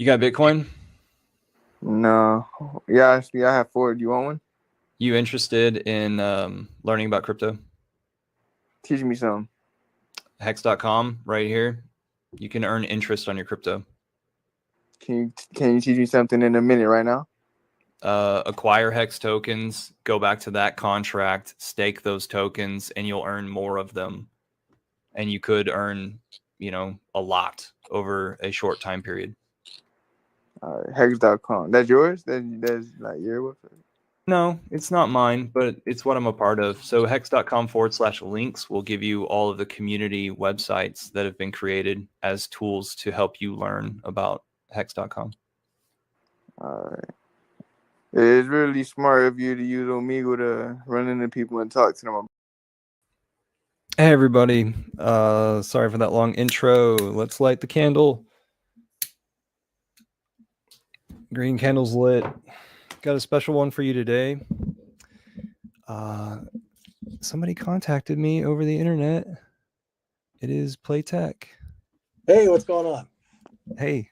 You got Bitcoin? No. Yeah, actually, I have four. Do you want one? You interested in learning about crypto? Teach me some. Hex.com right here. You can earn interest on your crypto. Can you teach me something in a minute right now? Acquire Hex tokens, go back to that contract, stake those tokens, and you'll earn more of them. And you could earn, a lot over a short time period. Hex.com. That's yours? That's like your website? No, it's not mine, but it's what I'm a part of. So hex.com/links will give you all of the community websites that have been created as tools to help you learn about hex.com. Alright. It's really smart of you to use Omegle to run into people and talk to them. Hey everybody, sorry for that long intro. Let's light the candle. Green candle's lit. Got a special one for you today. Somebody contacted me over the internet. It is Playtech. Hey, what's going on? Hey,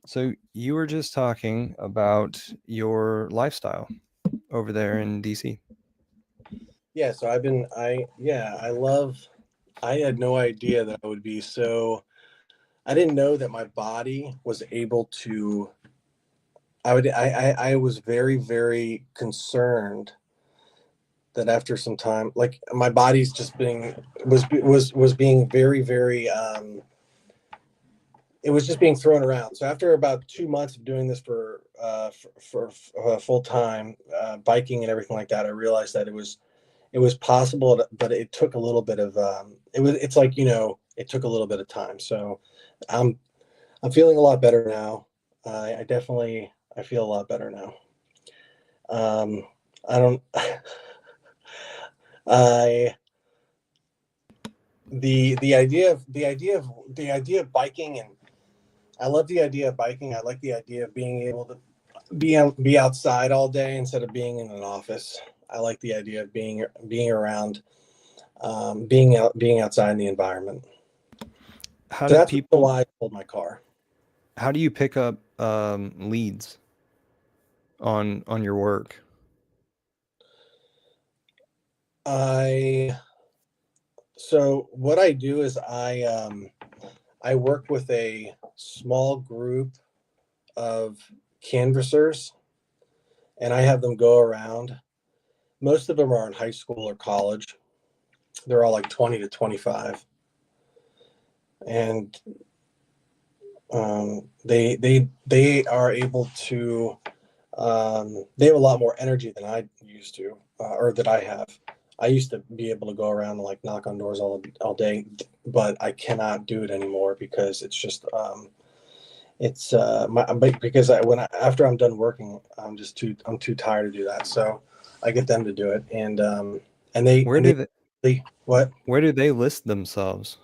so you were just talking about your lifestyle over there in DC. Yeah, so I had no idea that I would be I didn't know that my body was able to, I was very, very concerned that after some time, like my body's just was being very, very, it was just being thrown around. So after about 2 months of doing this for full time, biking and everything like that, I realized that it was possible, but it took a little bit of it's like, it took a little bit of time. So I'm feeling a lot better now. I feel a lot better now. I don't I the idea of biking, and I love the idea of biking. I like the idea of being able to be outside all day instead of being in an office. I like the idea of being around, being outside in the environment. How So do that's people? why I sold my car. How do you pick up leads on your work? So what I do is I work with a small group of canvassers, and I have them go around. Most of them are in high school or college. They're all like 20 to 25. And they are able to, they have a lot more energy than I used to, or that I have. I used to be able to go around and like knock on doors all day, but I cannot do it anymore because it's just, because after I'm done working, I'm too tired to do that. So I get them to do it. And Where do what? Where do they list themselves?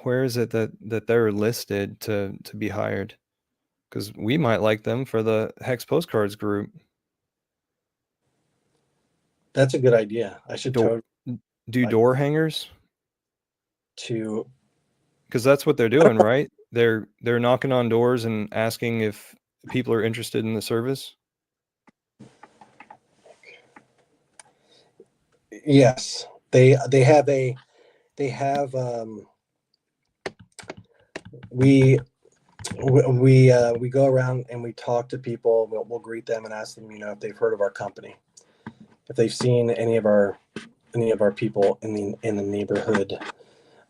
Where is it that they're listed to be hired? Because we might like them for the Hex Postcards group. That's a good idea. I should do door hangers to, because that's what they're doing, right? They're knocking on doors and asking if people are interested in the service. Yes, they have we go around and we talk to people. We'll greet them and ask them, if they've heard of our company, if they've seen any of our people in the neighborhood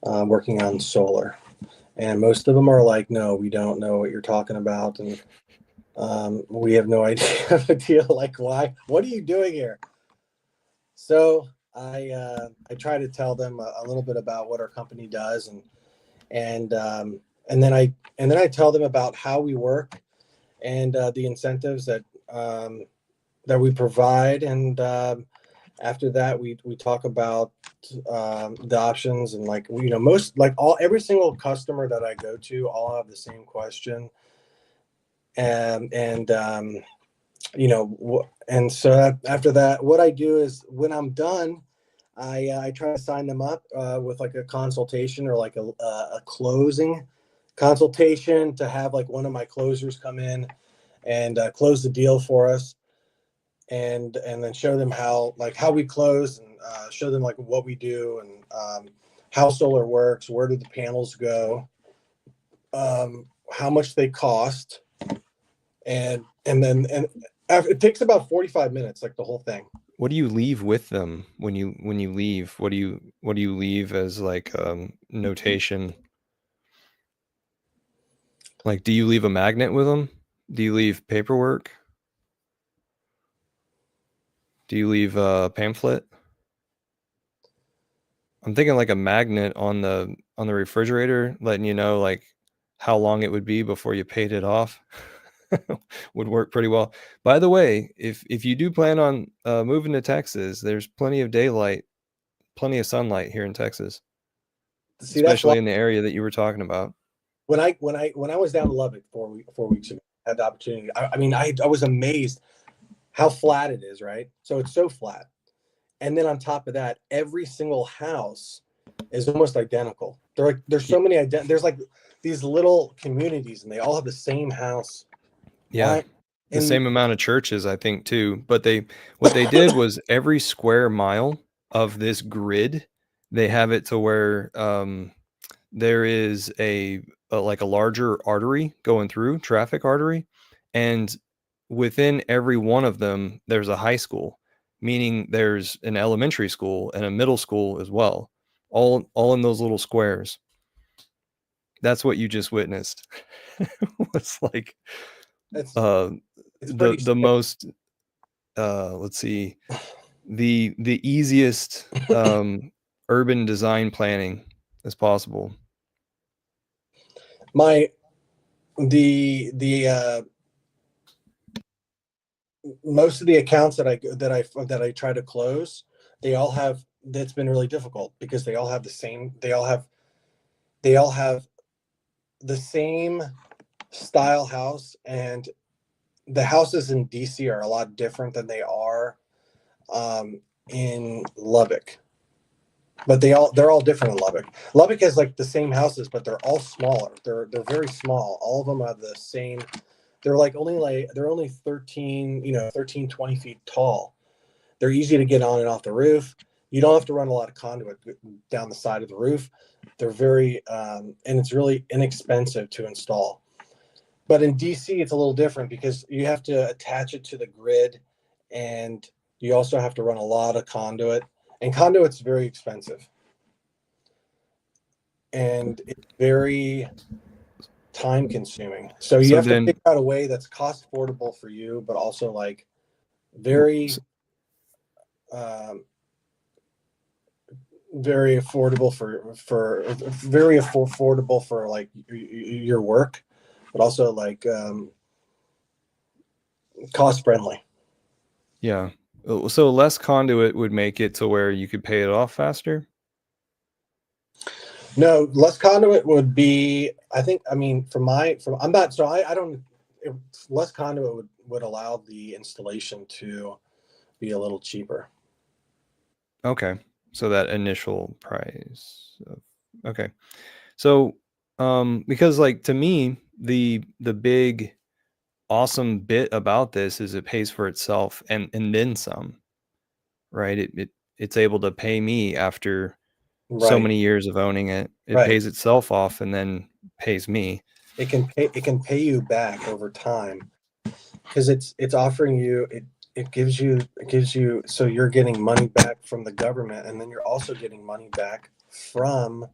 working on solar. And most of them are like, no, we don't know what you're talking about, and we have no idea like, why, what are you doing here? So I try to tell them a little bit about what our company does, and then I tell them about how we work and the incentives that we provide, and after that we talk about the options, and like, every single customer that I go to all have the same question, and and so after that, what I do is when I'm done, I try to sign them up with like a consultation or like a closing consultation to have like one of my closers come in and close the deal for us, and then show them how we close, and show them like what we do, and how solar works, where do the panels go, how much they cost, and then it takes about 45 minutes, like the whole thing. What do you leave with them when you leave? What do you leave as like notation? Like, do you leave a magnet with them? Do you leave paperwork? Do you leave a pamphlet? I'm thinking like a magnet on the refrigerator, letting you know like how long it would be before you paid it off. Would work pretty well. By the way, if you do plan on moving to Texas, there's plenty of daylight, plenty of sunlight here in Texas. See, especially in the area that you were talking about. When I was down in Lubbock 4 weeks ago, I had the opportunity. I was amazed how flat it is, right? So it's so flat. And then on top of that, every single house is almost identical. There's so many there's like these little communities, and they all have the same house. Yeah. The same amount of churches, I think, too. But what they did was every square mile of this grid, they have it to where there is a larger artery going through, traffic artery, and within every one of them there's a high school, meaning there's an elementary school and a middle school as well, all in those little squares. That's what you just witnessed. It's like the most let's see, the easiest urban design planning as possible. Most of the accounts that I try to close, they all have, that's been really difficult because they all have the same style house, and the houses in DC are a lot different than they are in Lubbock. But they're all different in Lubbock. Lubbock has like the same houses, but they're all smaller. They're very small. All of them have the same. They're only 13, 20 feet tall. They're easy to get on and off the roof. You don't have to run a lot of conduit down the side of the roof. They're very, and it's really inexpensive to install. But in DC, it's a little different because you have to attach it to the grid, and you also have to run a lot of conduit. And conduit's very expensive, and it's very time consuming. So you have to figure out a way that's cost affordable for you, but also like very affordable for like your work, but also like cost friendly. Yeah. So less conduit would make it to where you could pay it off faster? No, less conduit would be, I think, less conduit would allow the installation to be a little cheaper. Okay. So that initial price. Okay. So, because like to me, the big awesome bit about this is it pays for itself and then some, right? It's able to pay me after so many years of owning it. It pays itself off and then pays me. It can pay you back over time because it's offering you, it gives you, so you're getting money back from the government, and then you're also getting money back from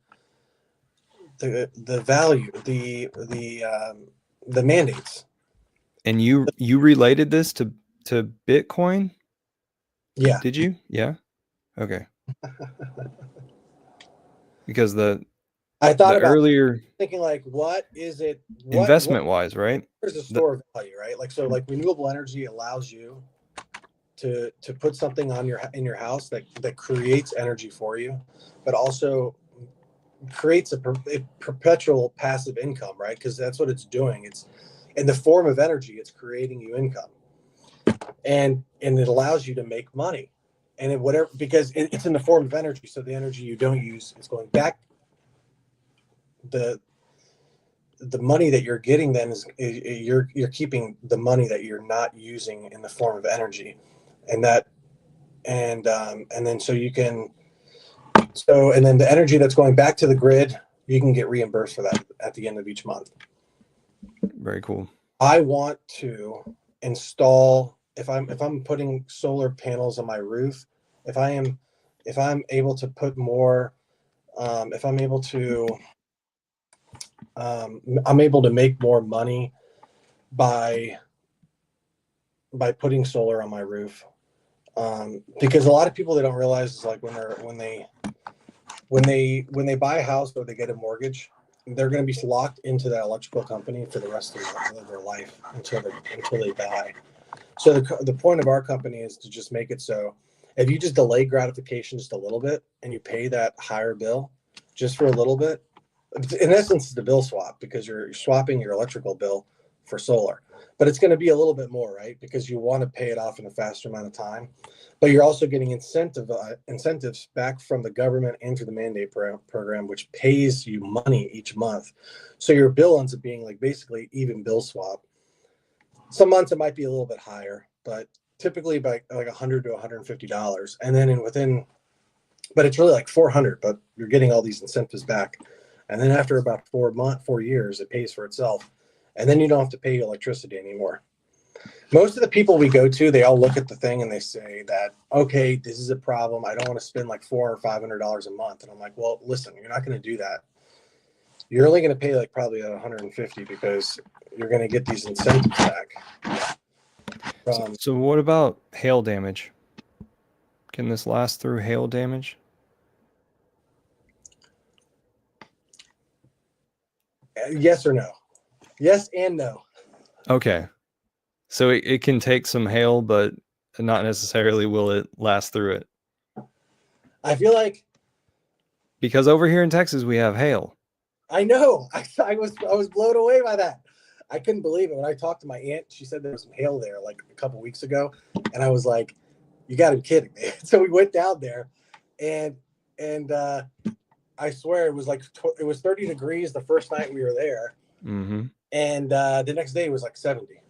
the value, the mandates. And you related this to Bitcoin? Yeah. Did you? Yeah. Okay. Because I thought about earlier thinking like, what is it investment wise, right? There's a store of value, right? Like, so like renewable energy allows you to put something in your house that creates energy for you, but also creates a perpetual passive income, right? Because that's what it's doing. It's in the form of energy. It's creating you income, and it allows you to make money, and because it's in the form of energy. So the energy you don't use is going back. the money that you're getting then is you're keeping the money that you're not using in the form of energy, and that and then so you can and then the energy that's going back to the grid, you can get reimbursed for that at the end of each month. Very cool. I want to install, if I'm putting solar panels on my roof, if I'm able to put more, if I'm able to I'm able to make more money by putting solar on my roof, because a lot of people, they don't realize is like when they buy a house or they get a mortgage, they're going to be locked into that electrical company for the rest of their life until they die. So the point of our company is to just make it so if you just delay gratification just a little bit and you pay that higher bill just for a little bit, in essence, it's the bill swap, because you're swapping your electrical bill for solar. But it's going to be a little bit more, right? Because you want to pay it off in a faster amount of time. But you're also getting incentives back from the government and through the mandate program, which pays you money each month. So your bill ends up being like basically even bill swap. Some months it might be a little bit higher, but typically by like $100 to $150. And then but it's really like $400, but you're getting all these incentives back. And then after about 4 years, it pays for itself. And then you don't have to pay electricity anymore. Most of the people we go to, they all look at the thing and they say that, okay, this is a problem. I don't want to spend like $400 or $500 a month. And I'm like, well, listen, you're not going to do that. You're only going to pay like probably $150 because you're going to get these incentives back. So what about hail damage? Can this last through hail damage? Yes or no? Yes and no. Okay. So it can take some hail, but not necessarily will it last through it. I feel like, because over here in Texas we have hail. I know. I was blown away by that. I couldn't believe it when I talked to my aunt. She said there was some hail there like a couple weeks ago, and I was like, "You got to be kidding me!" So we went down there, and I swear it was like it was 30 degrees the first night we were there, Mm-hmm. and the next day it was like 70.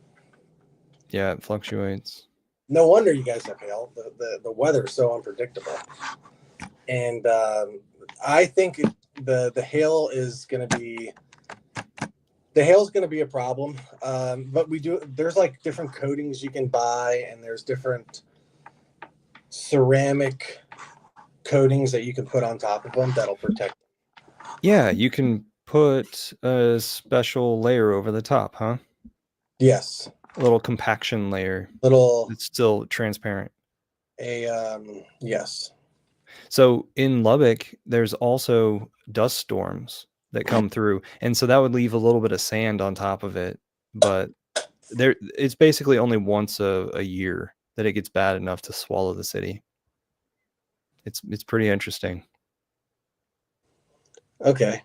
Yeah, it fluctuates. No wonder you guys have hail. The weather is so unpredictable, and I think the hail is going to be. The hail's going to be a problem, but there's like different coatings you can buy, and there's different ceramic coatings that you can put on top of them that'll protect them. Yeah, you can put a special layer over the top, huh? Yes. A little compaction layer. It's still transparent. Yes. So in Lubbock, there's also dust storms that come through, and so that would leave a little bit of sand on top of it, but it's basically only once a year that it gets bad enough to swallow the city. It's pretty interesting. Okay.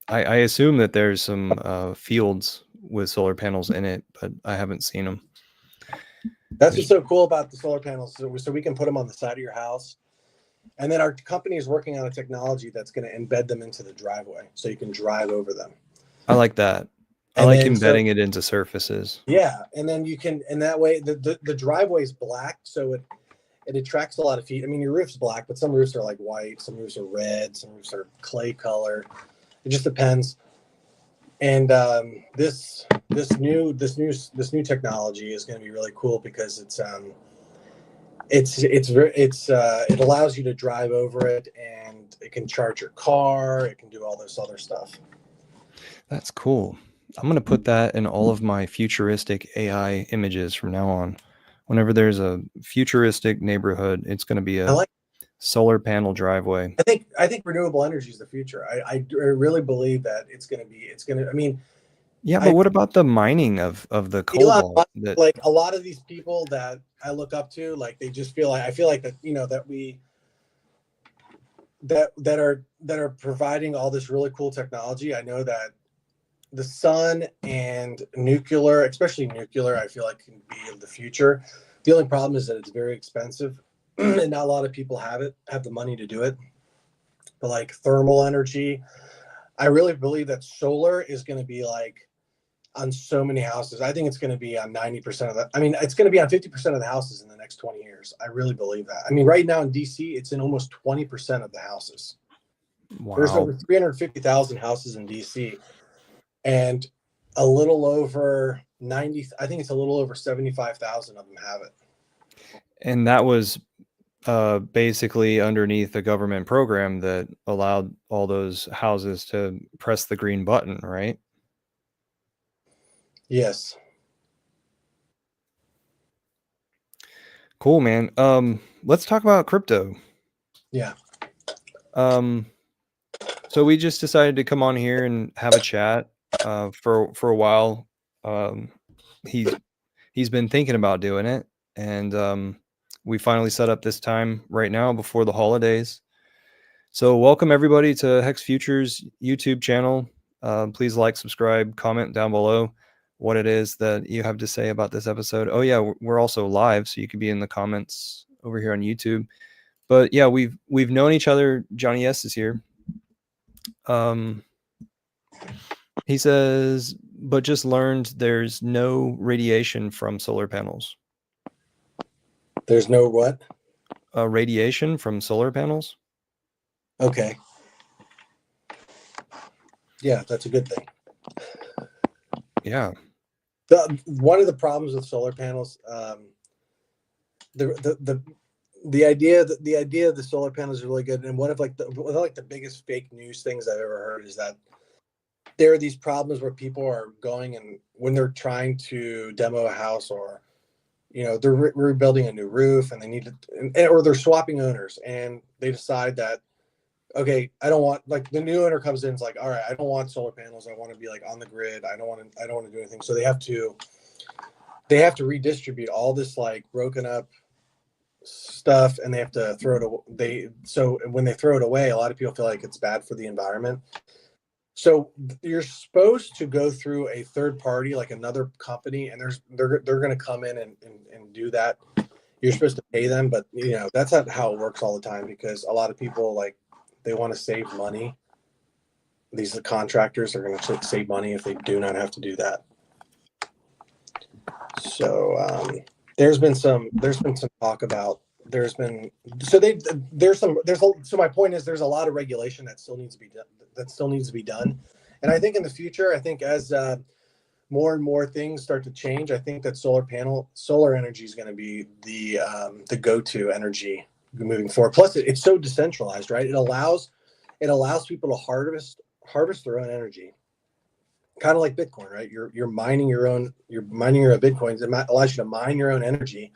I assume that there's some fields with solar panels in it, but I haven't seen them. That's what's so cool about the solar panels. So we can put them on the side of your house. And then our company is working on a technology that's going to embed them into the driveway so you can drive over them. I like that. I like embedding it into surfaces. Yeah. And then you can, and that way the driveway is black. So it attracts a lot of heat. I mean, your roof's black, but some roofs are like white. Some roofs are red. Some roofs are clay color. It just depends. And this new technology is going to be really cool because it allows you to drive over it, and it can charge your car. It can do all this other stuff. That's cool. I'm going to put that in all of my futuristic AI images from now on. Whenever there's a futuristic neighborhood, it's going to be a solar panel driveway. I think renewable energy is the future. I really believe that it's going to, I mean, yeah, but what about the mining of the cobalt? Like a lot of these people that I look up to, like they just feel like, I feel like that, you know, that we that are providing all this really cool technology. I know that the sun and nuclear, especially nuclear, I feel like can be the future. The only problem is that it's very expensive and not a lot of people have the money to do it. but like thermal energy. I really believe that solar is going to be like on so many houses. I think it's going to be on 90% of that. I mean, it's going to be on 50% of the houses in the next 20 years. I really believe that. I mean, right now in DC, it's in almost 20% of the houses. There's Wow. over 350,000 houses in DC, and a little over 90, I think it's a little over 75,000 of them have it. And that was basically underneath a government program that allowed all those houses to press the green button, right? Yes. Cool, man. Let's talk about crypto. Yeah. So we just decided to come on here and have a chat for a while. He's been thinking about doing it, and we finally set up this time right now before the holidays. So welcome everybody to Hex Futures YouTube channel. Please like, subscribe, comment down below what it is that you have to say about this episode. Oh yeah, we're also live, so you could be in the comments over here on YouTube. But yeah, we've known each other. Johnny S is here. He says, but just learned there's no radiation from solar panels. There's no what? Radiation from solar panels? Okay. Yeah, that's a good thing. Yeah. One of the problems with solar panels, the idea of the solar panels is really good, and one of the biggest fake news things I've ever heard is that there are these problems where people are going, and when they're trying to demo a house, or they're rebuilding a new roof and they need to, or they're swapping owners, and they decide that, okay, I don't want, like, the new owner comes in, it's like, all right, I don't want solar panels, I want to be like on the grid, I don't want to do anything. So they have to redistribute all this like broken up stuff, and they have to throw it away. So when they throw it away, a lot of people feel like it's bad for the environment. So you're supposed to go through a third party, like another company, and they're going to come in and do that. You're supposed to pay them, but that's not how it works all the time, because a lot of people, like, they want to save money. These contractors are going to save money if they do not have to do that. So there's been some talk about, so my point is, there's a lot of regulation that still needs to be done. And I think in the future, I think as more and more things start to change, I think that solar energy is going to be the go-to energy moving forward. Plus it's so decentralized, right? It allows people to harvest their own energy. Kind of like Bitcoin, right? You're mining your own Bitcoins. It allows you to mine your own energy.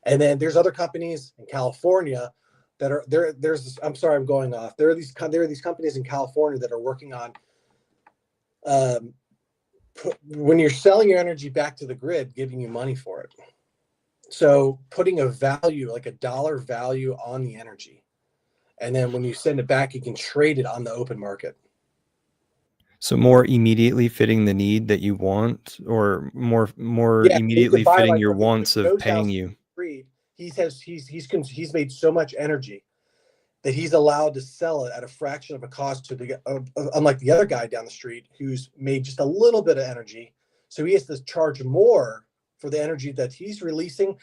And then there's other companies in California that are there. I'm sorry, I'm going off. There are these companies in California that are working on, when you're selling your energy back to the grid, giving you money for it. So putting a value, like a dollar value, on the energy, and then when you send it back, you can trade it on the open market. So more immediately fitting the need that you want, or more immediately fitting your wants of paying you. He's made so much energy that he's allowed to sell it at a fraction of a cost to unlike the other guy down the street who's made just a little bit of energy. So he has to charge more for the energy that he's releasing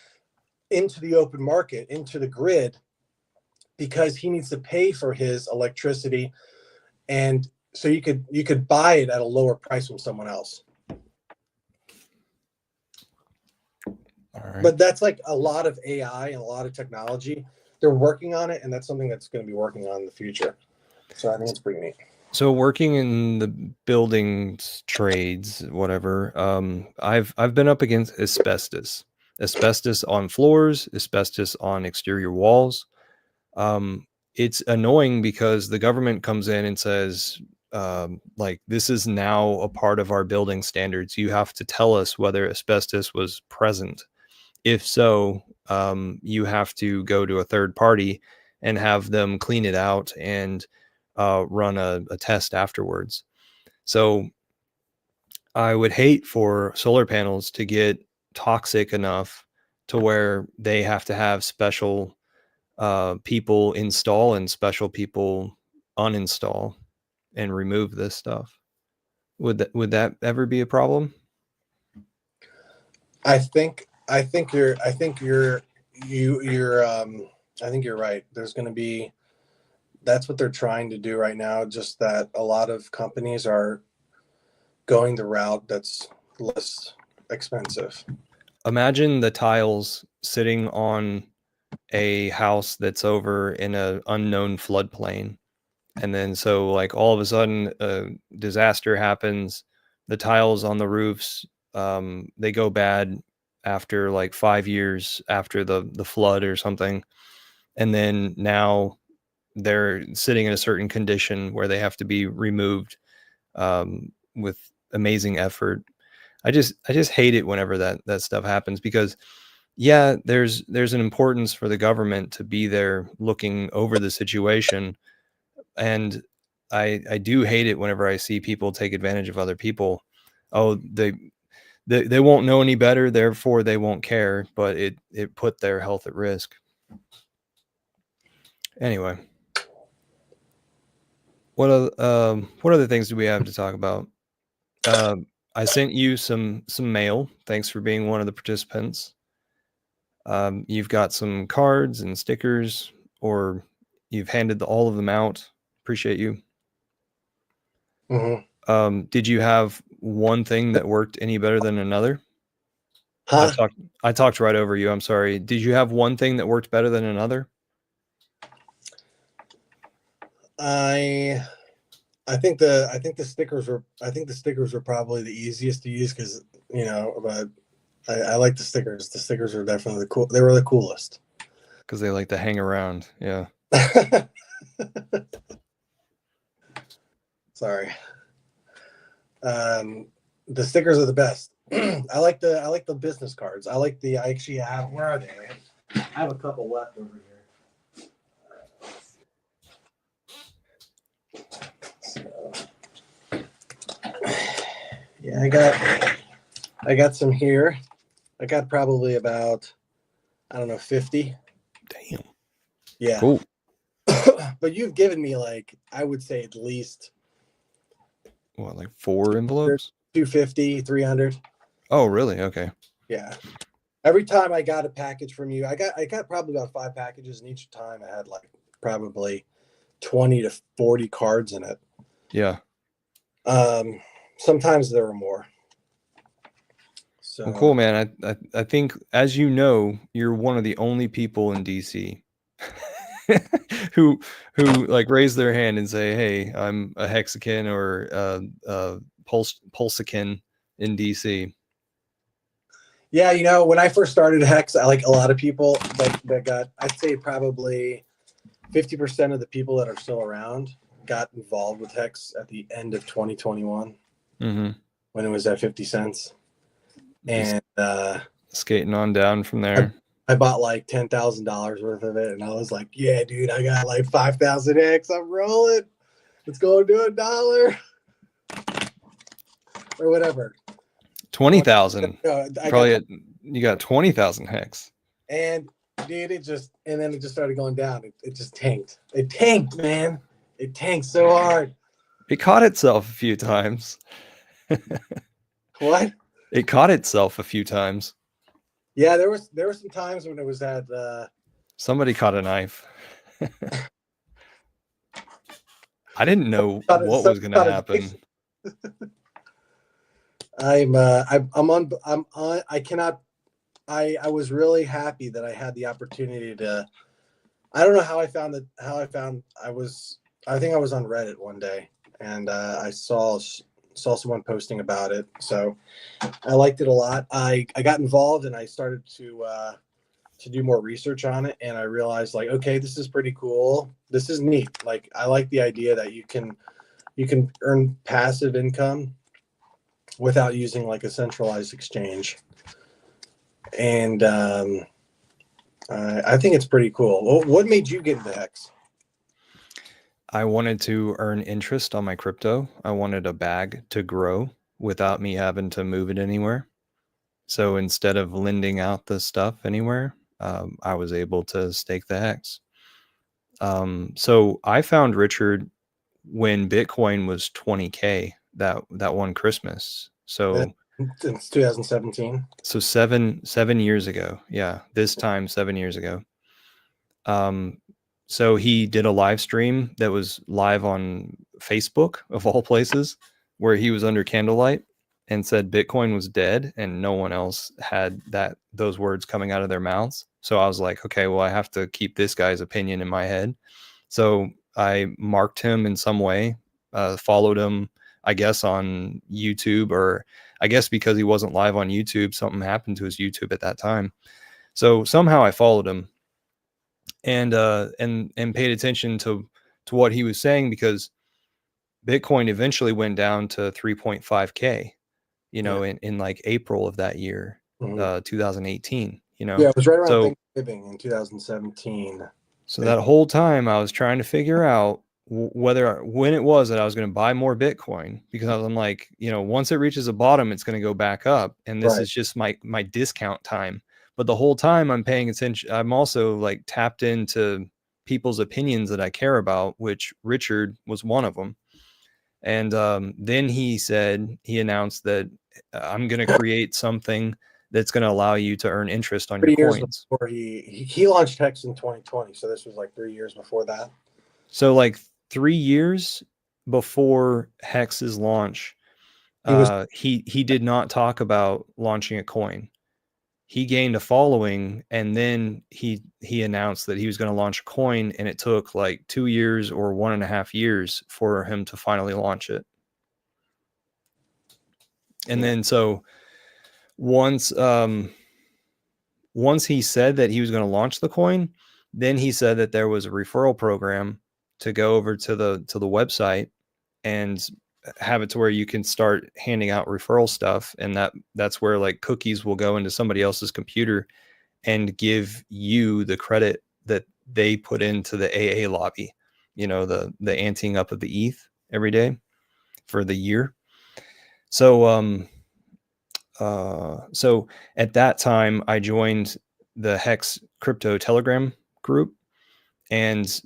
into the open market, into the grid, because he needs to pay for his electricity. And so you could buy it at a lower price from someone else. All right. But that's like a lot of AI and a lot of technology. They're working on it, and that's something that's going to be working on in the future. So I think it's pretty neat. So working in the buildings trades, whatever, I've been up against asbestos on floors, asbestos on exterior walls. It's annoying because the government comes in and says, like, this is now a part of our building standards. You have to tell us whether asbestos was present. If so, you have to go to a third party and have them clean it out and run a test afterwards. So I would hate for solar panels to get toxic enough to where they have to have special people install and special people uninstall and remove this stuff? Would that ever be a problem? I think you're right. There's going to be, that's what they're trying to do right now. Just that a lot of companies are going the route that's less expensive. Imagine the tiles sitting on a house that's over in an unknown floodplain. And then so like all of a sudden a disaster happens, the tiles on the roofs, they go bad after like 5 years after the flood or something. And then now they're sitting in a certain condition where they have to be removed with amazing effort. I just hate it whenever that stuff happens, because yeah, there's an importance for the government to be there looking over the situation. And I do hate it whenever I see people take advantage of other people. Oh, they won't know any better, therefore they won't care, but it put their health at risk. Anyway, what other things do we have to talk about? I sent you some mail. Thanks for being one of the participants. You've got some cards and stickers, or you've handed all of them out. Appreciate you. Mm-hmm. Did you have one thing that worked any better than another? Huh? I talked right over you. I'm sorry. Did you have one thing that worked better than another? I think the stickers were probably the easiest to use, because but I like the stickers. The stickers are definitely cool. They were the coolest Because they like to hang around. Yeah. Sorry. The stickers are the best. I like the business cards. I actually have, where are they? I have a couple left over here. So, yeah, I got some here. I got probably about, I don't know, 50. Damn. Yeah. Cool. But you've given me, like, I would say at least, What, like 4 envelopes? 250, 300. Oh, really? Okay. Yeah. Every time I got a package from you, I got probably about 5 packages, and each time I had like probably 20 to 40 cards in it. Yeah. Sometimes there were more. So Well, cool, man. I think, as you know, you're one of the only people in DC who like raise their hand and say, "Hey, I'm a Hexakin or Pulsikin in DC." yeah, when I first started Hex, I, like a lot of people that got, I'd say probably 50% of the people that are still around got involved with Hex at the end of 2021, Mm-hmm. when it was at 50 cents. And skating on down from there. I bought like $10,000 worth of it, and I was like, "Yeah, dude, I got like 5,000 X. I'm rolling. Let's go do $1 or whatever." 20,000. Probably You got 20,000 hex. And dude, it just started going down. It just tanked. It tanked, man. It tanked so hard. It caught itself a few times. What? It caught itself a few times. Yeah, there were some times when it was at somebody caught a knife. I didn't know what was going to happen. I was really happy that I had the opportunity to, I don't know how I found it. I think I was on Reddit one day, and I saw someone posting about it. So I liked it a lot. I got involved, and I started to do more research on it, and I realized, like, okay, this is pretty cool. This is neat. Like, I like the idea that you can earn passive income without using like a centralized exchange. And I think it's pretty cool. What made you get into Hex? I wanted to earn interest on my crypto. I wanted a bag to grow without me having to move it anywhere. So instead of lending out the stuff anywhere, I was able to stake the Hex. So I found Richard when Bitcoin was 20K that one Christmas. So Since 2017. So 7 years ago. Yeah. This time 7 years ago. So he did a live stream that was live on Facebook of all places, where he was under candlelight and said Bitcoin was dead and no one else had those words coming out of their mouths. So I was like, okay, well, I have to keep this guy's opinion in my head. So I marked him in some way, followed him, I guess, on YouTube, or I guess because he wasn't live on YouTube, something happened to his YouTube at that time. So somehow I followed him and paid attention to what he was saying, because Bitcoin eventually went down to 3.5K, in like April of that year, 2018, Yeah, it was right around So Thanksgiving in 2017. So that whole time I was trying to figure out when it was that I was going to buy more Bitcoin, because I'm like, once it reaches a bottom, it's going to go back up. And this is just my discount time. But the whole time I'm paying attention, I'm also like tapped into people's opinions that I care about, which Richard was one of them. And then he announced that I'm going to create something that's going to allow you to earn interest on your 3 years coins. before he launched Hex in 2020, so this was like 3 years before that. So like 3 years before Hex's launch, he did not talk about launching a coin. He gained a following, and then he announced that he was going to launch a coin, and it took like 2 years or 1.5 years for him to finally launch it. And then so once he said that he was going to launch the coin, then he said that there was a referral program to go over to the website and have it to where you can start handing out referral stuff. And that's where like cookies will go into somebody else's computer and give you the credit that they put into the AA lobby, the anteing up of the ETH every day for the year. So, so at that time I joined the Hex crypto Telegram group, and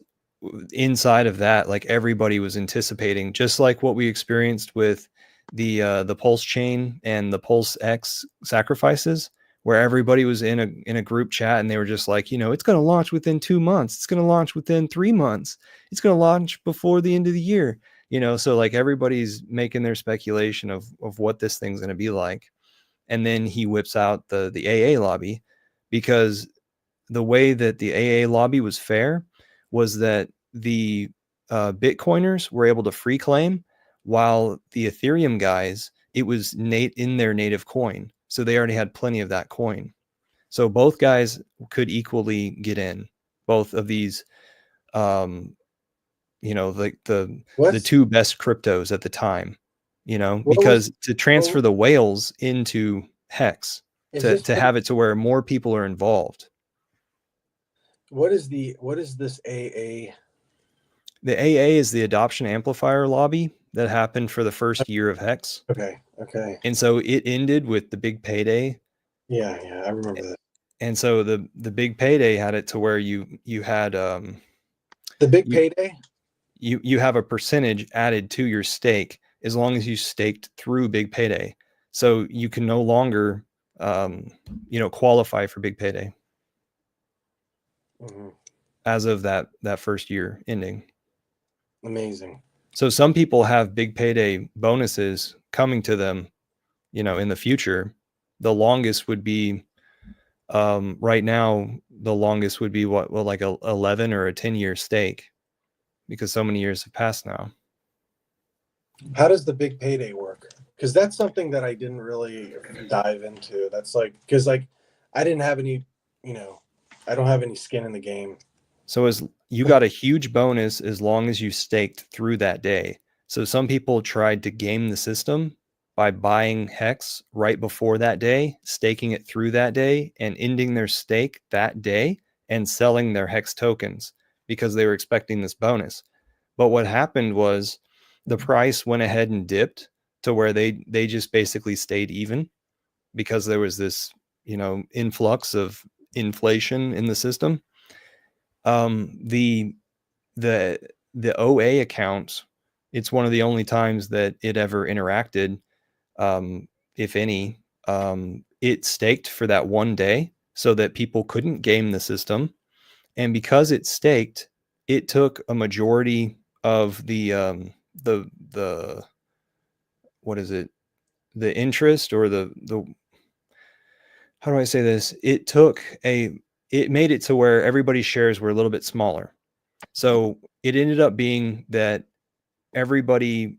inside of that, like, everybody was anticipating, just like what we experienced with the Pulse chain and the Pulse X sacrifices, where everybody was in a group chat and they were just like, it's going to launch within 2 months. It's going to launch within 3 months. It's going to launch before the end of the year. So like everybody's making their speculation of what this thing's going to be like. And then he whips out the AA lobby, because the way that the AA lobby was fair was that the Bitcoiners were able to free claim, while the Ethereum guys, it was in their native coin. So they already had plenty of that coin. So both guys could equally get in, both of these, the two best cryptos at the time, because to transfer the whales into Hex, to have it to where more people are involved. What is this AA? The AA is the Adoption Amplifier lobby that happened for the first year of Hex. Okay. And so it ended with the big payday. Yeah, I remember that. And so the big payday had it to where you had the big payday. You have a percentage added to your stake as long as you staked through big payday. So you can no longer qualify for big payday. Mm-hmm. As of that first year ending. Amazing. So some people have big payday bonuses coming to them, in the future. The longest would be, right now, the longest would be like a 11 or a 10-year stake, because so many years have passed now. How does the big payday work? Because that's something that I didn't really dive into. That's like, because like I didn't have any, I don't have any skin in the game. So as you got a huge bonus as long as you staked through that day. So some people tried to game the system by buying Hex right before that day, staking it through that day, and ending their stake that day and selling their Hex tokens because they were expecting this bonus. But what happened was the price went ahead and dipped to where they just basically stayed even, because there was this, influx of inflation in the system. The OA account It's one of the only times that it ever interacted, if any. It staked for that one day so that people couldn't game the system. And because it staked, it took a majority of the what is it? The interest, or the how do I say this? It made it to where everybody's shares were a little bit smaller. So it ended up being that everybody,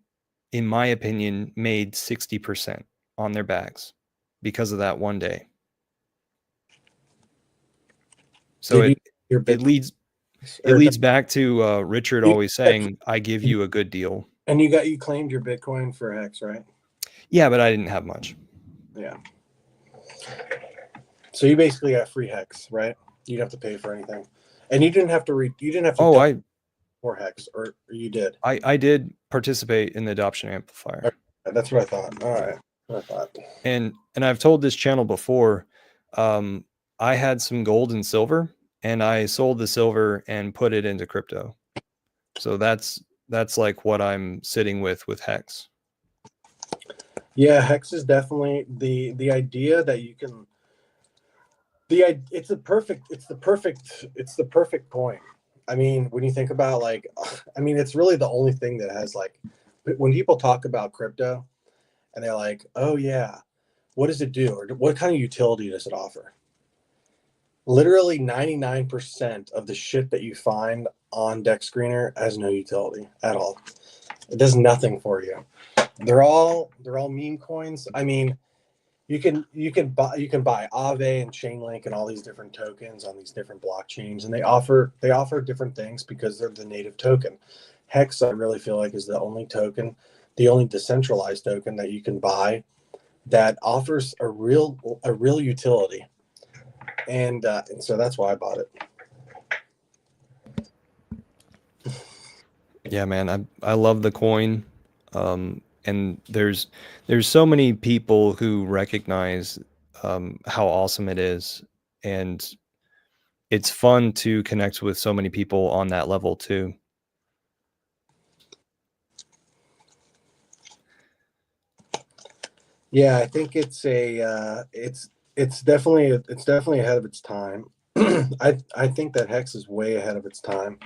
in my opinion, made 60% on their bags because of that one day. So Did you it leads back to Richard always saying, "I give you a good deal." And you claimed your Bitcoin for Hex, right? Yeah, but I didn't have much. Yeah. So you basically got free Hex, right? You didn't have to pay for anything, and you didn't have to for Hex, or you did. I did participate in the adoption amplifier. Okay, that's what I thought. All right, I thought. And I've told this channel before. I had some gold and silver, and I sold the silver and put it into crypto. So that's like what I'm sitting with Hex. Yeah, Hex is definitely the idea that you can. It's the perfect coin. I mean, when you think about it's really the only thing that has when people talk about crypto, and they're like, oh yeah, what does it do, or what kind of utility does it offer? Literally 99% of the shit that you find on Deck Screener has no utility at all. It does nothing for you. They're all meme coins. I mean, you can buy Aave and Chainlink and all these different tokens on these different blockchains, and they offer different things because they're the native token. Hex, I really feel like, is the only decentralized token that you can buy that offers a real utility, and so that's why I bought it. Yeah, man, I love the coin. And there's so many people who recognize how awesome it is, and it's fun to connect with so many people on that level too. Yeah, I think it's definitely ahead of its time. I think that Hex is way ahead of its time.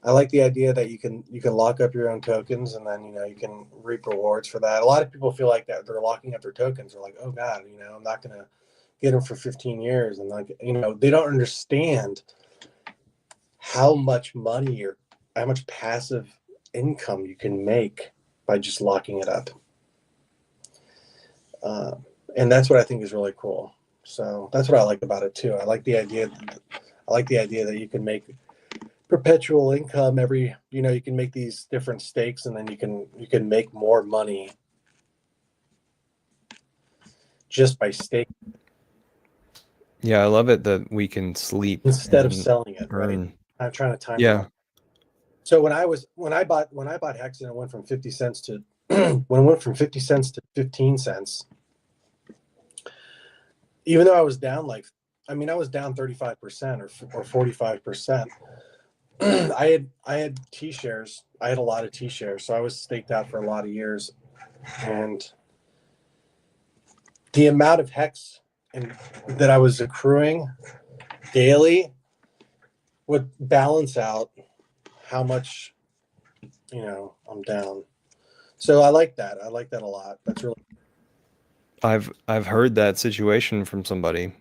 I like the idea that you can lock up your own tokens, and then you can reap rewards for that. A lot of people feel like that they're locking up their tokens. They're like, oh God, I'm not gonna get them for 15 years, and they don't understand how much money or how much passive income you can make by just locking it up. And that's what I think is really cool. So that's what I like about it too. I like the idea that you can make perpetual income every, you can make these different stakes, and then you can make more money just by staking. Yeah, I love it that we can sleep instead of selling it, earn. right? I'm trying to time Yeah. it. So when I bought Hex, and it went from 50 cents to when it went from 50 cents to 15 cents, even though I was down I was down 35% or 45%. I had T shares. I had a lot of T shares, so I was staked out for a lot of years, and the amount of Hex that I was accruing daily would balance out how much I'm down. So I like that. I like that a lot. That's really. I've heard that situation from somebody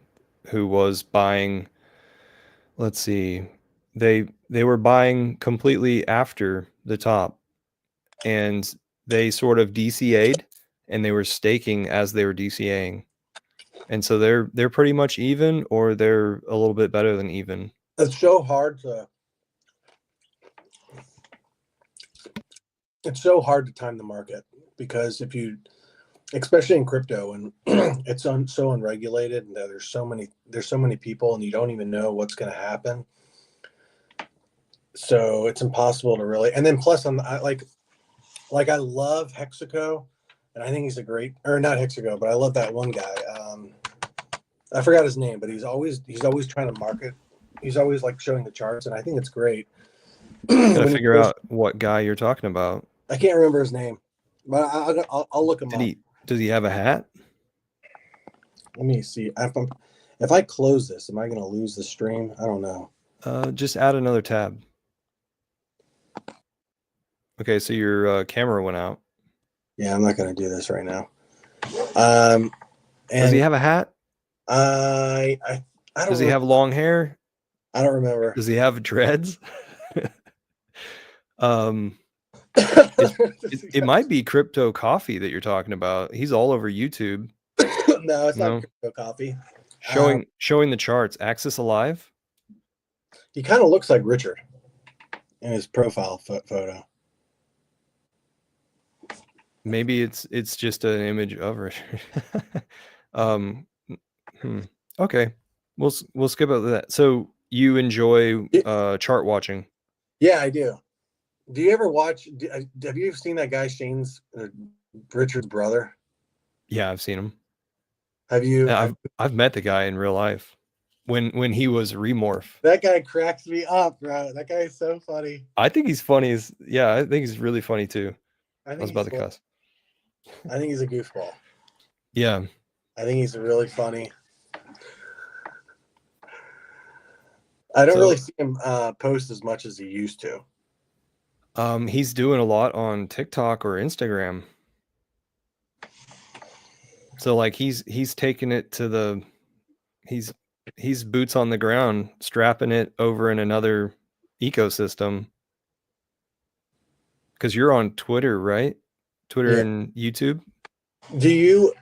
who was buying. Let's see, they were buying completely after the top, and they sort of DCA'd, and they were staking as they were DCAing, and so they're pretty much even, or they're a little bit better than even. It's so hard to time the market, because especially in crypto, and it's so unregulated, and there's so many people, and you don't even know what's going to happen. So it's impossible to really. And then plus, I love Hexaco, and I think he's not Hexaco, but I love that one guy. I forgot his name, but he's always trying to market. He's always showing the charts, and I think it's great. Gotta figure out what guy you're talking about. I can't remember his name, but I'll look him up. Does he have a hat? Let me see. If I close this, am I going to lose the stream? I don't know. Just add another tab. Okay, so your camera went out. Yeah, I'm not going to do this right now. Does he have a hat? I don't. Does he have long hair? I don't remember. Does he have dreads? It might be Crypto Coffee that you're talking about. He's all over YouTube. No, it's not Crypto Coffee. Showing the charts. Axis Alive. He kind of looks like Richard in his profile photo. Maybe it's just an image of Richard. Okay, we'll skip over that. So you enjoy chart watching? Yeah, I do. Do you ever watch? Have you seen that guy Shane's Richard's brother? Yeah, I've seen him. Have you? I've met the guy in real life when he was Remorph. That guy cracks me up, bro. That guy is so funny. I think he's funny. I think he's really funny too. I was about to cuss. I think he's a goofball. Yeah. I think he's really funny. I don't really see him post as much as he used to. He's doing a lot on TikTok or Instagram. So like he's taking it to the he's boots on the ground, strapping it over in another ecosystem. Because you're on Twitter, right? Twitter and YouTube. Do you?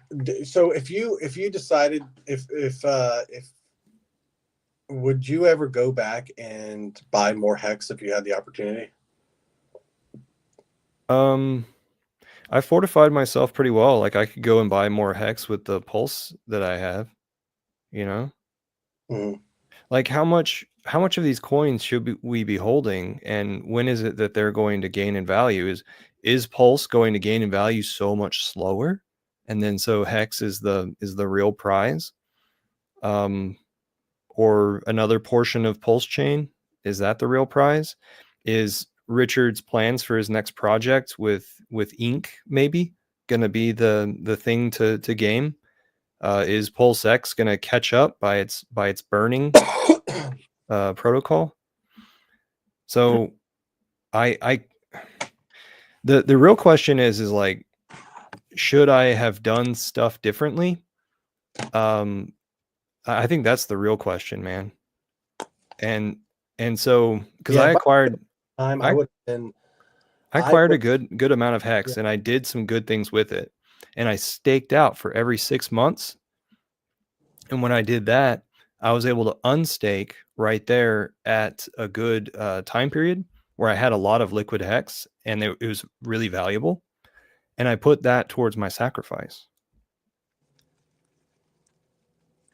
So if you decided if would you ever go back and buy more Hex if you had the opportunity? I fortified myself pretty well. Like I could go and buy more Hex with the pulse that I have, you know. Mm-hmm. Like how much of these coins should we be holding, and when is it that they're going to gain in value? Is pulse going to gain in value so much slower, and then so Hex is the real prize, or another portion of pulse chain, is that the real prize? Is Richard's plans for his next project with Ink maybe going to be the thing to game? Is Pulse X going to catch up by its burning protocol? So the real question is like, should I have done stuff differently? I think that's the real question, man. And so because I acquired I would have been. I acquired a good amount of Hex, and I did some good things with it. And I staked out for every 6 months. And when I did that, I was able to unstake right there at a good time period where I had a lot of liquid Hex, and it was really valuable. And I put that towards my sacrifice.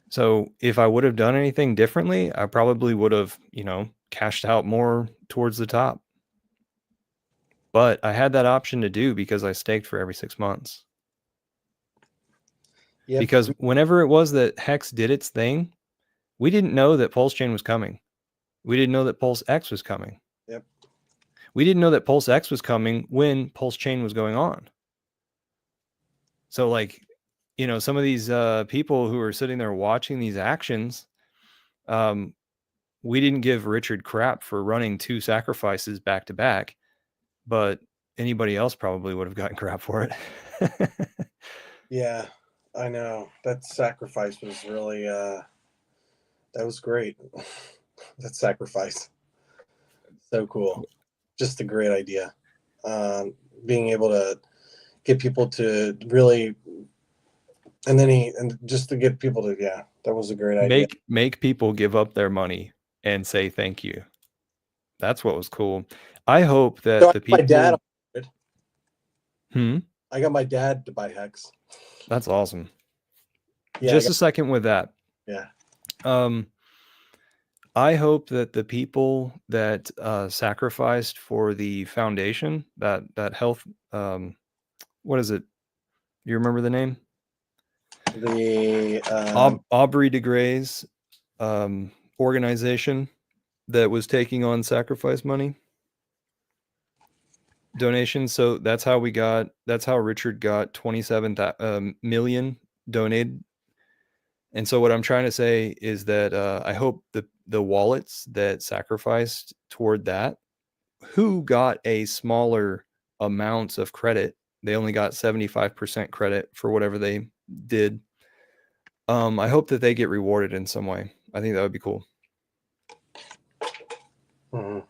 So if I would have done anything differently, I probably would have, cashed out more towards the top. But I had that option to do because I staked for every 6 months. Yep. Because whenever it was that Hex did its thing, we didn't know that Pulse Chain was coming. We didn't know that Pulse X was coming. Yep. We didn't know that Pulse X was coming when Pulse Chain was going on. So like, some of these people who are sitting there watching these actions, we didn't give Richard crap for running 2 sacrifices back to back, but anybody else probably would have gotten crap for it. Yeah, I know. That sacrifice was really, that was great. That sacrifice. So cool. Just a great idea. Being able to get people to really, and just to get people to, that was a great idea. Make people give up their money and say thank you. That's what was cool. I hope that the people. My dad. I got my dad to buy Hex. That's awesome. Yeah, just a second with that. Yeah. I hope that the people that sacrificed for the foundation, that health, what is it? You remember the name? The Aubrey de Grey's organization that was taking on sacrifice money. donations. So that's how Richard got 27 million donated. And so what I'm trying to say is that I hope the wallets that sacrificed toward that, who got a smaller amount of credit, they only got 75% credit for whatever they did. I hope that they get rewarded in some way. I think that would be cool. Mm-hmm.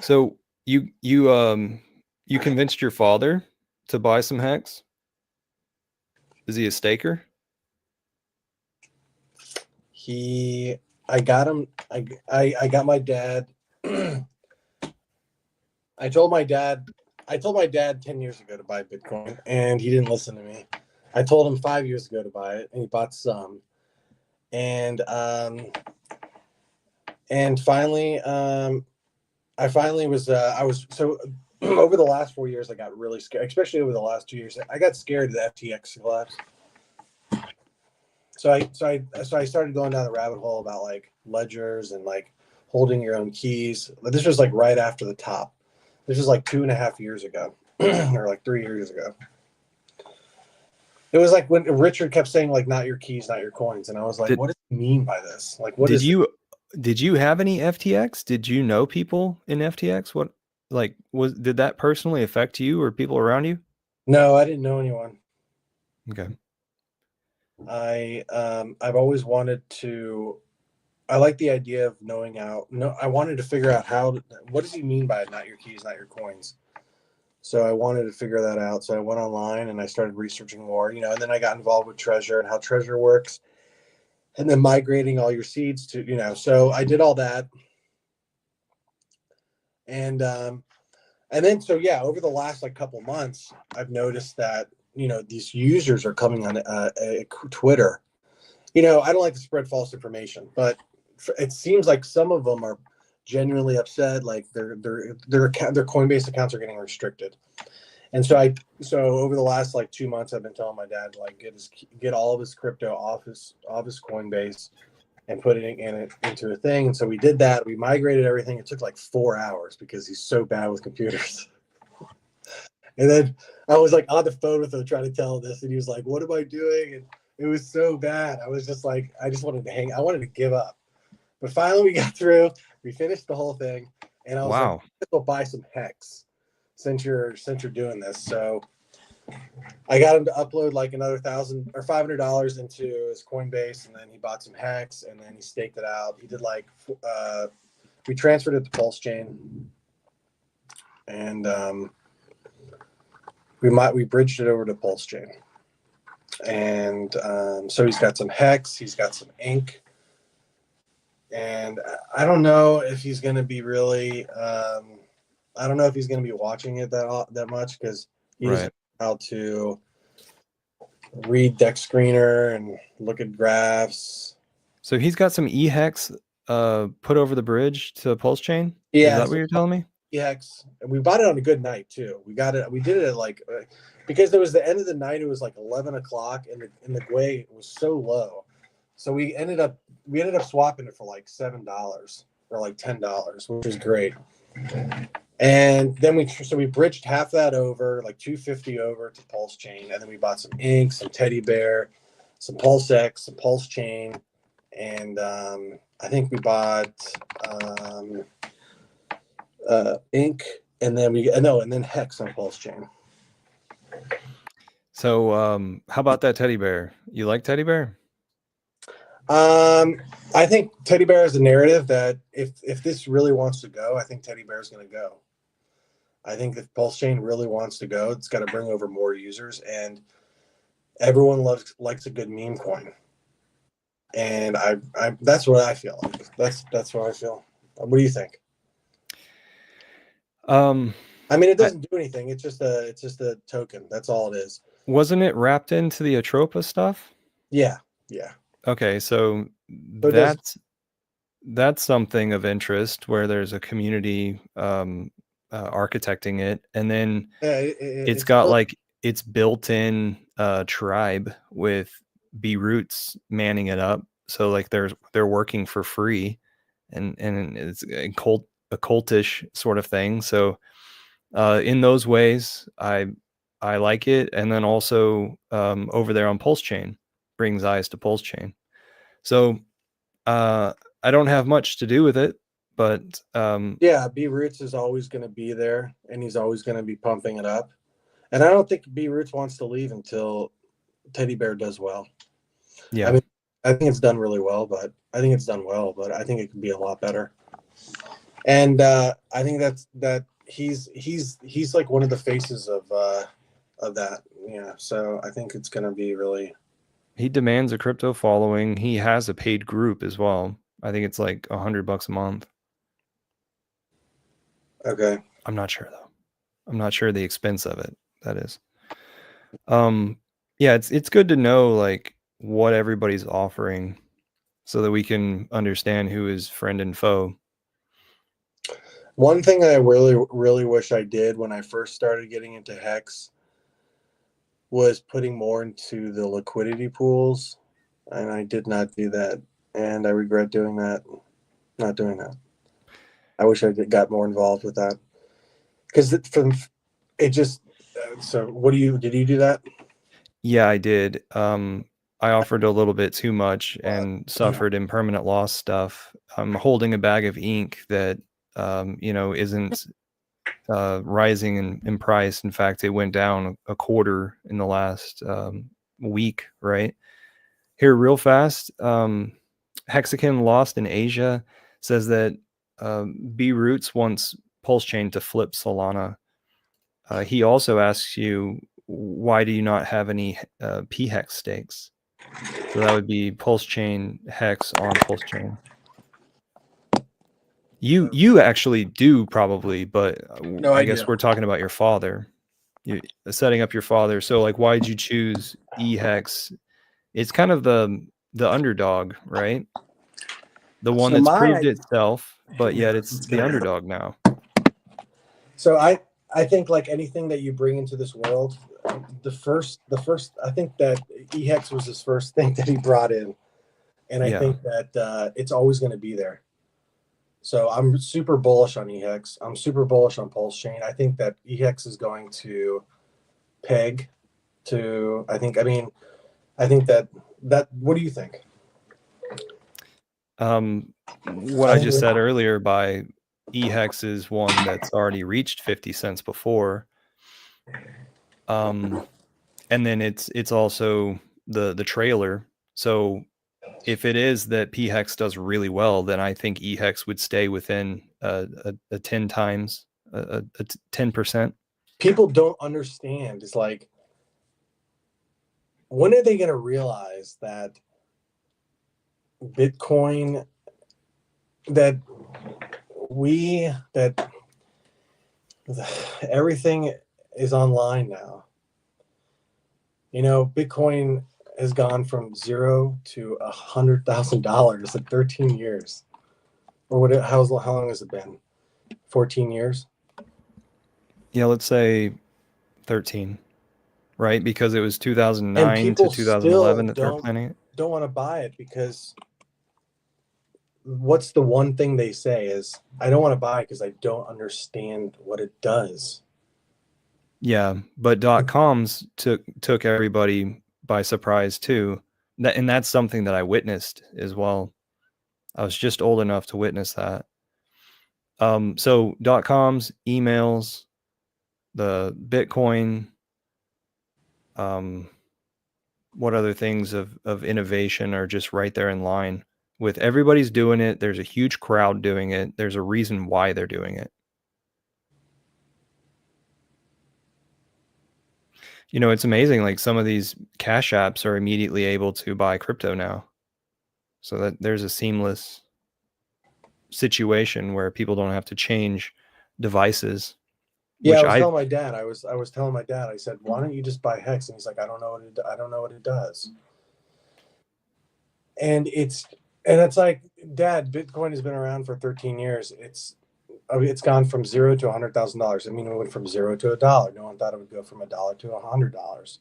So you convinced your father to buy some hex? Is he a staker? I got him. I got my dad. I told my dad 10 years ago to buy Bitcoin, and he didn't listen to me. I told him 5 years ago to buy it, and he bought some. And finally, I was so over the last 4 years, I got really scared, especially over the last 2 years. I got scared of the FTX collapse. So I started going down the rabbit hole about like ledgers and like holding your own keys. This was like right after the top. This was like 2.5 years ago, or like 3 years ago. It was like when Richard kept saying like, not your keys, not your coins. And I was like, what does he mean by this? Like, what did you have any FTX? Did you know people in FTX? Did that personally affect you or people around you? No, I didn't know anyone. Okay. I've always wanted to, I like the idea of knowing how, I wanted to figure out what does he mean by not your keys, not your coins? So I wanted to figure that out. So I went online and I started researching more, and then I got involved with Treasure and how Treasure works, and then migrating all your seeds to, so I did all that. And then, so yeah, over the last like couple months, I've noticed that, these users are coming on Twitter. I don't like to spread false information, but it seems like some of them are genuinely upset, like their Coinbase accounts are getting restricted. And so over the last like 2 months, I've been telling my dad to like get all of his crypto off his Coinbase and put it into a thing. And so we did that. We migrated everything. It took like 4 hours because he's so bad with computers. And then I was like on the phone with him trying to tell him this, and he was like, "What am I doing?" And it was so bad. I was just like, I just wanted to I wanted to give up. But finally we got through. We finished the whole thing, and I was like, "Let's go buy some hex since you're doing this." So I got him to upload like another $1,000 or $500 into his Coinbase, and then he bought some hex, and then he staked it out. He did like we transferred it to Pulse Chain, and we bridged it over to Pulse Chain. And so he's got some hex, he's got some ink, and I don't know if he's going to be really I don't know if he's going to be watching it that much, because he doesn't know how to read Dex Screener and look at graphs. So he's got some eHex put over the bridge to Pulse Chain? Yeah. Is that what you're telling me? eHex. And we bought it on a good night too. We did it at like, because it was the end of the night, it was like 11 o'clock and the Gwei was so low. So we ended up swapping it for like $7 or like $10, which was great. And then we bridged half that over, like 250 over to Pulse Chain, and then we bought some ink, some teddy bear, some Pulse X, some Pulse Chain, and I think we bought ink, and then hex on Pulse Chain. So how about that teddy bear? You like teddy bear? I think teddy bear is a narrative that if this really wants to go, I think teddy bear is going to go. I think if Pulse Chain really wants to go, it's got to bring over more users, and everyone likes a good meme coin. And I that's what I feel. That's what I feel. What do you think? I mean, it doesn't do anything. It's just a token. That's all it is. Wasn't it wrapped into the Atropa stuff? Yeah. Okay, so that's something of interest where there's a community architecting it, and then it's got like its built-in tribe with B-Roots manning it up. So like they're working for free, and it's a cultish sort of thing. So In those ways, I like it. And then also over there on Pulse Chain, brings eyes to Pulse Chain. So I don't have much to do with it, but Yeah, B Roots is always going to be there, and he's always going to be pumping it up. And I don't think B Roots wants to leave until Teddy Bear does well. yeah. I mean, I think it's done really well, but I think it could be a lot better. And I think that he's like one of the faces of that. Yeah, so I think it's going to be really. He demands a crypto following. He has a paid group as well. I think it's like $100 a month. Okay. I'm not sure though. I'm not sure the expense of it. That is. Yeah, it's good to know like what everybody's offering so that we can understand who is friend and foe. One thing I really, really wish I did when I first started getting into Hex was putting more into the liquidity pools, and I did not do that, and I regret doing that. Not doing that. I wish I got more involved with that because it just. So, did you do that? Yeah, I did. I offered a little bit too much and suffered impermanent loss stuff. I'm holding a bag of ink that isn't rising in price. In fact, it went down a quarter in the last week, right? Here, real fast, Hexagon Lost in Asia says that B Roots wants Pulse Chain to flip Solana. He also asks you, why do you not have any p-hex stakes? So that would be Pulse Chain Hex on Pulse Chain. You actually do probably, but No, I I guess do. we're talking about your father. You setting up your father. So like, why did you choose e-hex? It's kind of the underdog, right? The one So that's my proved idea- itself, but yet it's It's the gonna underdog now. So I think like anything that you bring into this world, the first I think that EHEX was his first thing that he brought in, and I Yeah. think that it's always going to be there. So I'm super bullish on EHEX. I'm super bullish on Pulse Chain. I think that EHEX is going to peg to. I think that. What do you think? What I just said earlier by eHex is one that's already reached 50 cents before. And then it's also the trailer. So if it is that pHex does really well, then I think eHex would stay within a 10 times, a 10%. People don't understand. It's like, when are they going to realize that Bitcoin, that everything is online now? You know, Bitcoin has gone from $0 to $100,000 in 13 years. Or what? How long has it been? 14 years? Yeah, let's say 13, right? Because it was And 2009 to people 2011 still that they're planning it. don't want to buy it because what's the one thing they say is, I don't want to buy it because I don't understand what it does. Yeah, but .coms took everybody by surprise too. And that's something that I witnessed as well. I was just old enough to witness that. So .coms, emails, the Bitcoin, what other things of innovation are just right there in line with everybody's doing it. There's a huge crowd doing it. There's a reason why they're doing it. You know, it's amazing. Like some of these cash apps are immediately able to buy crypto now. So that there's a seamless situation where people don't have to change devices. Yeah, Which I was telling my dad. I was telling my dad. I said, "Why don't you just buy Hex?" And he's like, "I don't know what it does." And it's like, Dad, Bitcoin has been around for 13 years. It's gone from $0 to $100,000. I mean, it went from $0 to $1. No one thought it would go from $1 to $100,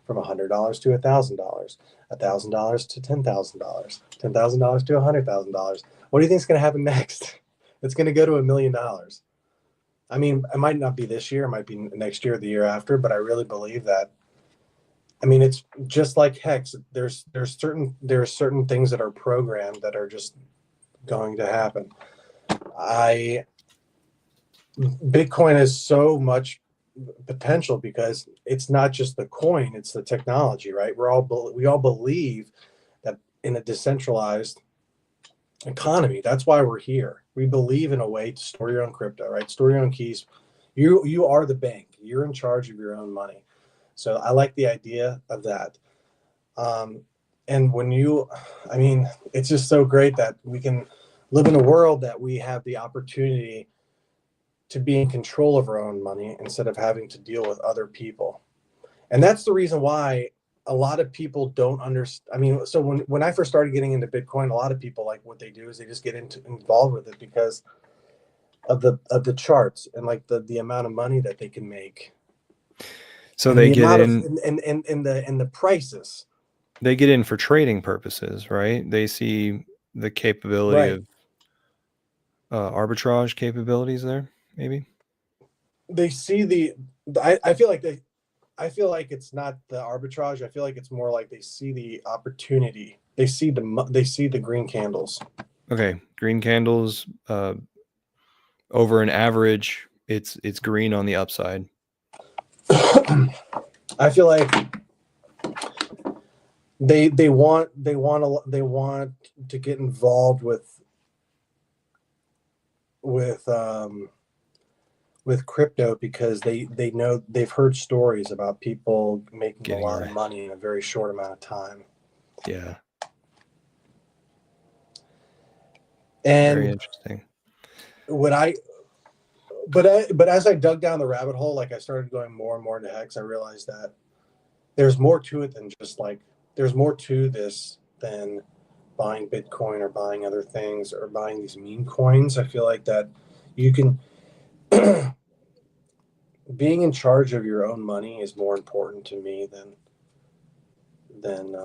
from $100 to $1,000, $1,000 to $10,000, $10,000 to $100,000. What do you think is going to happen next? It's going to go to $1 million. I mean, it might not be this year, it might be next year, or the year after, but I really believe that. I mean, it's just like Hex. There's certain things that are programmed that are just going to happen. Bitcoin has so much potential because it's not just the coin, it's the technology, right? We all believe that in a decentralized economy, that's why we're here. We believe in a way to store your own crypto, right? Store your own keys. You are the bank. You're in charge of your own money. So I like the idea of that. And I mean, it's just so great that we can live in a world that we have the opportunity to be in control of our own money instead of having to deal with other people. And that's the reason why a lot of people don't understand. I mean, so when I first started getting into Bitcoin, a lot of people, like, what they do is they just get involved with it because of the charts and like the amount of money that they can make. So and they the get amount in. and the prices. They get in for trading purposes, right? They see the capability Right. of arbitrage capabilities there, maybe. They see I feel like it's not the arbitrage. I feel like it's more like they see the opportunity. They see the green candles. Okay, green candles. Over an average, it's green on the upside. I feel like they want to get involved with crypto because they know, they've heard stories about people making Getting a lot rich. of money in a very short amount of time. Yeah. And Very interesting. but as I dug down the rabbit hole, like I started going more and more into Hex, I realized that there's more to it than just like, there's more to this than buying Bitcoin or buying other things or buying these meme coins. I feel like that you can being in charge of your own money is more important to me than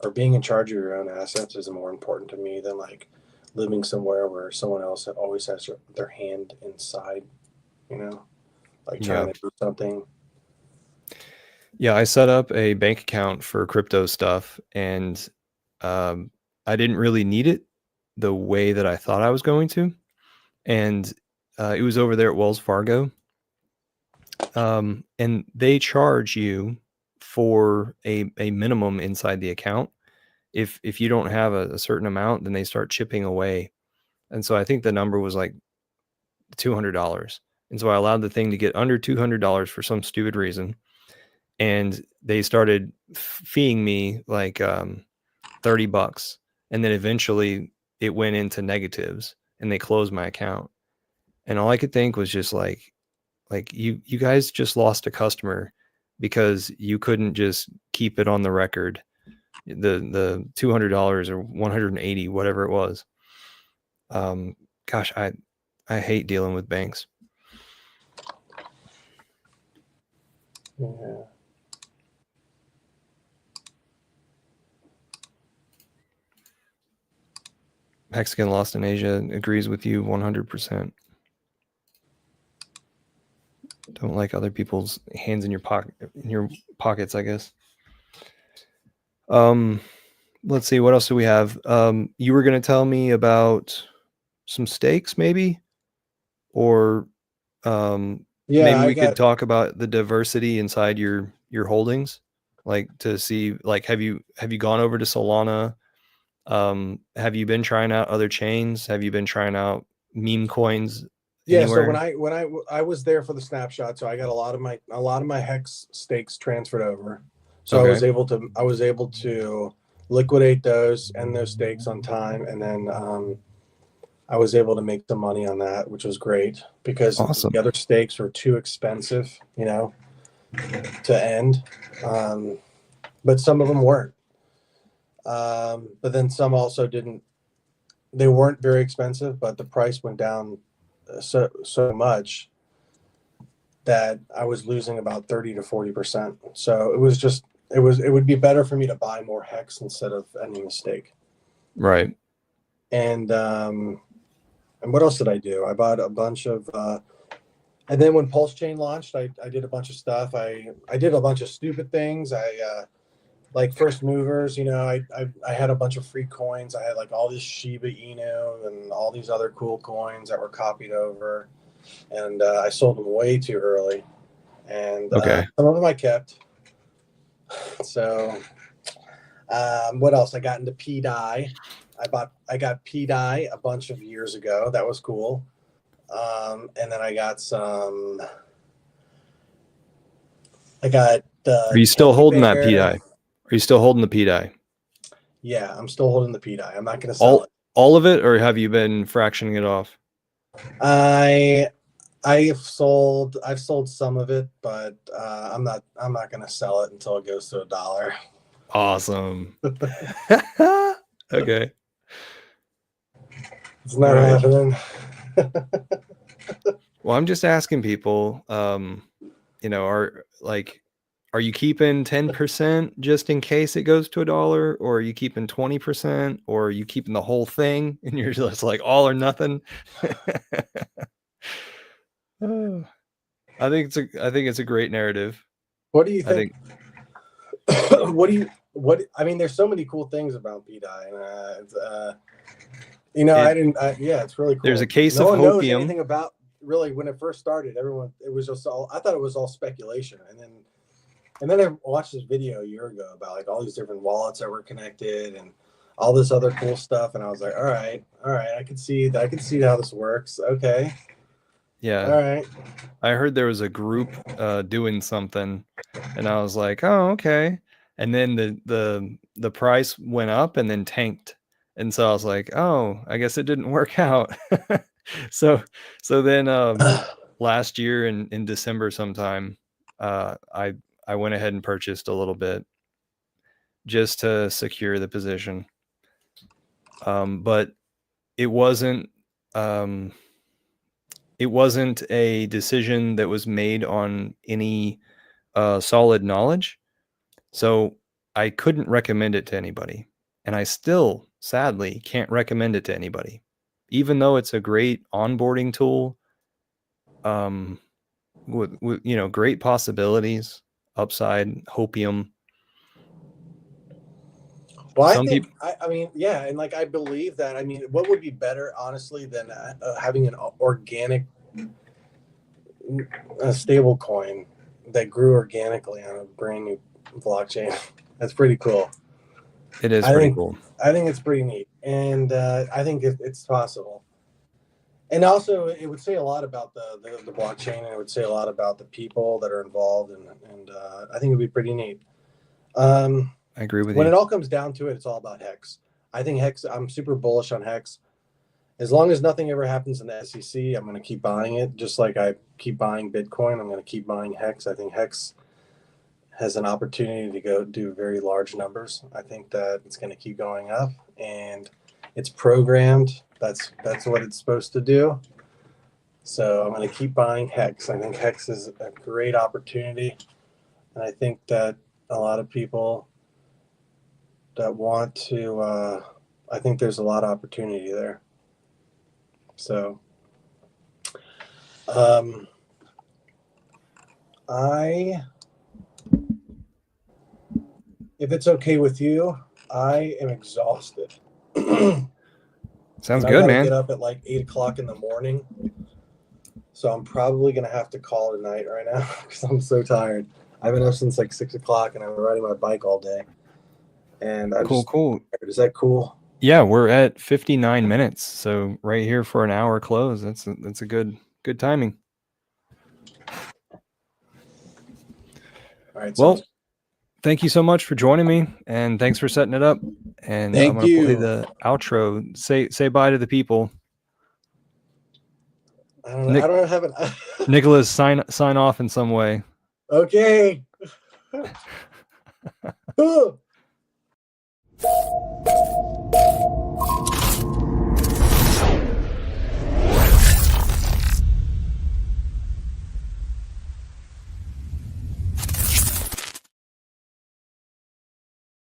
or being in charge of your own assets is more important to me than like living somewhere where someone else always has their hand inside, like trying to do something. Yeah, I set up a bank account for crypto stuff, and I didn't really need it the way that I thought I was going to. And it was over there at Wells Fargo. And they charge you for a minimum inside the account. If you don't have a certain amount, then they start chipping away. And so I think the number was like $200. And so I allowed the thing to get under $200 for some stupid reason. And they started feeing me like $30. And then eventually it went into negatives and they closed my account. And all I could think was just like you guys just lost a customer because you couldn't just keep it on the record. The $200 or $180, whatever it was. Gosh, I hate dealing with banks. Yeah. Mexican Lost in Asia agrees with you 100%. Don't like other people's hands in your pockets, I guess. Let's see, what else do we have? You were going to tell me about some stakes, maybe, or maybe we could talk about the diversity inside your holdings, like to see, like, have you gone over to Solana? Have you been trying out other chains? Have you been trying out meme coins anywhere? So when I was there for the snapshot, so I got a lot of my Hex stakes transferred over. So okay. I was able to liquidate those and those stakes on time, and then I was able to make the money on that, which was great because the other stakes were too expensive, to end. But some of them weren't. But then some also didn't. They weren't very expensive, but the price went down so much that I was losing about 30 to 40%. So it would be better for me to buy more Hex instead of any mistake. Right. And what else did I do? I bought a bunch of And then when Pulse Chain launched, I did a bunch of stuff. I did a bunch of stupid things. Like first movers, you know, I had a bunch of free coins. I had like all this Shiba Inu and all these other cool coins that were copied over, and I sold them way too early. And Okay. some of them I kept. So, what else? I got into PDI. I got PDI a bunch of years ago. That was cool. And then I got some. I got the. Are you still holding that Bear. PDI? Are you still holding the PDI? Yeah, I'm still holding the PDI. I'm not going to sell it. All of it, or have you been fractioning it off? I've sold some of it, but I'm not going to sell it until it goes to $1. Awesome. Okay. It's not happening. Well, I'm just asking people, you know, are you keeping 10% just in case it goes to $1, or are you keeping 20%, or are you keeping the whole thing and you're just like all or nothing? I think it's a great narrative. What do you think? I mean, there's so many cool things about PDI, and you know, it's really cool. There's a case no of one knows hopium. anything about really when it first started. It was just all, I thought it was all speculation, and then I watched this video a year ago about like all these different wallets that were connected and all this other cool stuff, and I was like, all right, I can see how this works. Okay. Yeah. All right. I heard there was a group doing something, and I was like, oh, okay. And then the price went up and then tanked. And so I was like, oh, I guess it didn't work out. So then last year in December sometime, I went ahead and purchased a little bit just to secure the position. But it wasn't a decision that was made on any solid knowledge. So I couldn't recommend it to anybody. And I still, sadly, can't recommend it to anybody. Even though it's a great onboarding tool, with you know, great possibilities, upside, hopium. Well, I mean, yeah, and like I believe that. I mean, what would be better, honestly, than having an organic, stable coin that grew organically on a brand new blockchain? That's pretty cool. It is pretty cool. I think it's pretty neat, and I think it's possible. And also, it would say a lot about the blockchain, and it would say a lot about the people that are involved, and I think it'd be pretty neat. I agree with you. When it all comes down to it, it's all about Hex. I think Hex, I'm super bullish on Hex. As long as nothing ever happens in the SEC, I'm going to keep buying it. Just like I keep buying Bitcoin, I'm going to keep buying Hex. I think Hex has an opportunity to go do very large numbers. I think that it's going to keep going up, and it's programmed. That's what it's supposed to do. So I'm going to keep buying Hex. I think Hex is a great opportunity, and I think that a lot of people that want to, I think there's a lot of opportunity there. So, if it's okay with you, I am exhausted. Sounds good, man. I get up at like 8 o'clock in the morning. So I'm probably going to have to call it a night right now because I'm so tired. I've been up since like 6 o'clock and I've been riding my bike all day. And I'm cool. Is that cool? Yeah, we're at 59 minutes. So right here for an hour close. That's a good timing. All right. Well, thank you so much for joining me, and thanks for setting it up. And I'm going to play the outro. Say bye to the people. I don't know. I don't have an. Nicholas, sign off in some way. Okay.